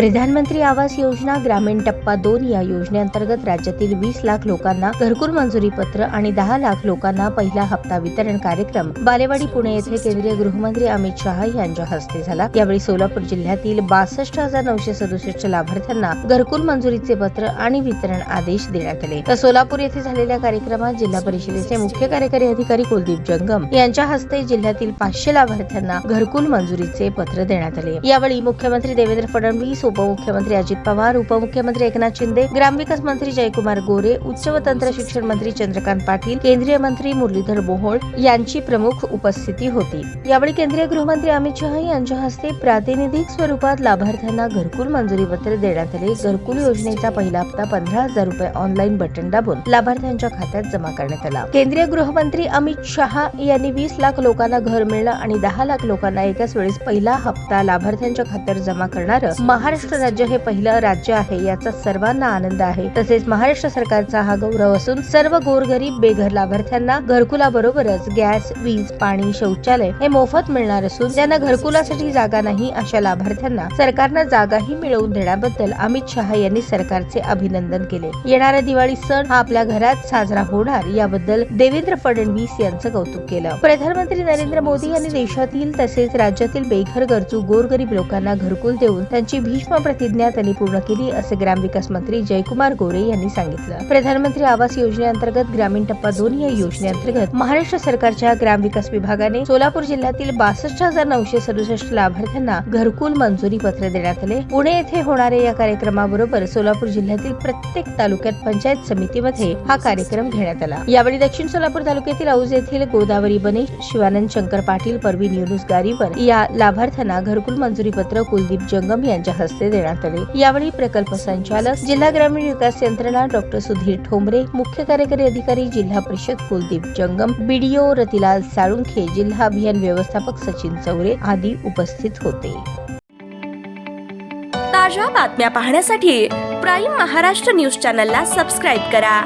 प्रधानमंत्री आवास योजना ग्रामीण टप्पा 2 या योजनेअंतर्गत राज्यातील 20 लाख लोकांना घरकुल मंजुरी पत्र आणि 10 लाख लोकांना पहिला हप्ता वितरण कार्यक्रम बालेवाडी पुणे येथे केंद्रीय गृहमंत्री अमित शहा यांच्या हस्ते झाला। यावेळी सोलापूर जिल्ह्यातील 62,967 लाभार्थ्यांना घरकुल मंजुरीचे पत्र आणि वितरण आदेश देण्यात आले। तर सोलापूर येथे झालेल्या कार्यक्रमात जिल्हा परिषदेचे मुख्य कार्यकारी अधिकारी कुलदीप जंगम यांच्या हस्ते जिल्ह्यातील 500 लाभार्थ्यांना घरकुल मंजुरीचे पत्र देण्यात आले। यावेळी मुख्यमंत्री देवेंद्र फडणवीस, उपमुख्यमंत्री अजित पवार, उपमुख्यमंत्री एकनाथ शिंदे, ग्रामविकास मंत्री जयकुमार गोरे, उच्च व तंत्र शिक्षण मंत्री चंद्रकांत पाटील, केंद्रीय मंत्री मुरलीधर मोहोळ यांची प्रमुख उपस्थिती होती। यावेळी केंद्रीय गृहमंत्री अमित शहा यांच्या हस्ते प्रातिनिधिक स्वरूपात लाभार्थ्यांना घरकुल मंजुरी पत्र देण्यात आले। घरकुल योजनेचा पहिला हप्ता 15,000 रुपये ऑनलाईन बटन दाबून लाभार्थ्यांच्या खात्यात जमा करण्यात आला। केंद्रीय गृहमंत्री अमित शहा यांनी 20 लाख लोकांना घर मिळणं आणि 10 लाख लोकांना एकाच वेळेस पहिला हप्ता लाभार्थ्यांच्या खात्यावर जमा करणारं महाराष्ट्र राज्य हे पहिलं राज्य आहे, याचा सर्वांना आनंद आहे। तसेच महाराष्ट्र सरकारचा हा गौरव असून सर्व गोरगरीब बेघर लाभार्थ्यांना घरकुलाबरोबरच गॅस, वीज, पाणी, शौचालय हे मोफत मिळणार असून ज्यांना घरकुलासाठी जागा नाही अशा लाभार्थ्यांना सरकारनं जागाही मिळवून देण्याबद्दल अमित शहा यांनी सरकारचे अभिनंदन केले। येणारा दिवाळी सण हा आपल्या घरात साजरा होणार याबद्दल देवेंद्र फडणवीस यांचं कौतुक केलं। प्रधानमंत्री नरेंद्र मोदी यांनी देशातील तसेच राज्यातील बेघर गरजू गोरगरीब लोकांना घरकुल देऊन त्यांची भीष्म प्रतिज्ञा त्यांनी पूर्ण केली, असे ग्रामविकास मंत्री जयकुमार गोरे यांनी सांगितलं। प्रधानमंत्री आवास योजनेअंतर्गत ग्रामीण टप्पा 2 या योजनेअंतर्गत महाराष्ट्र सरकारच्या ग्रामविकास विभागाने सोलापूर जिल्ह्यातील 62,967 लाभार्थ्यांना घरकुल मंजुरी पत्र देण्यात आले। पुणे येथे होणाऱ्या या कार्यक्रमाबरोबर सोलापूर जिल्ह्यातील प्रत्येक तालुक्यात पंचायत समितीमध्ये हा कार्यक्रम घेण्यात आला। यावेळी दक्षिण सोलापूर तालुक्यातील औज येथील गोदावरी बने, शिवानंद शंकर पाटील, परवीन युनुस गारीवर या लाभार्थ्यांना घरकुल मंजुरी पत्र कुलदीप जंगम यांच्या हस्ते देण्यात आले। यावेळी प्रकल्प संचालक जिल्हा ग्रामीण विकास यंत्रणा डॉक्टर सुधीर ठोंबरे, मुख्य कार्यकारी अधिकारी जिल्हा परिषद कुलदीप जंगम, बीडीओ रतिलाल साळुंखे, जिल्हा अभियान व्यवस्थापक सचिन चौरे आदी उपस्थित होते। ताज्या बातम्या पाहण्यासाठी प्राईम महाराष्ट्र न्यूज चॅनलला सबस्क्राईब करा।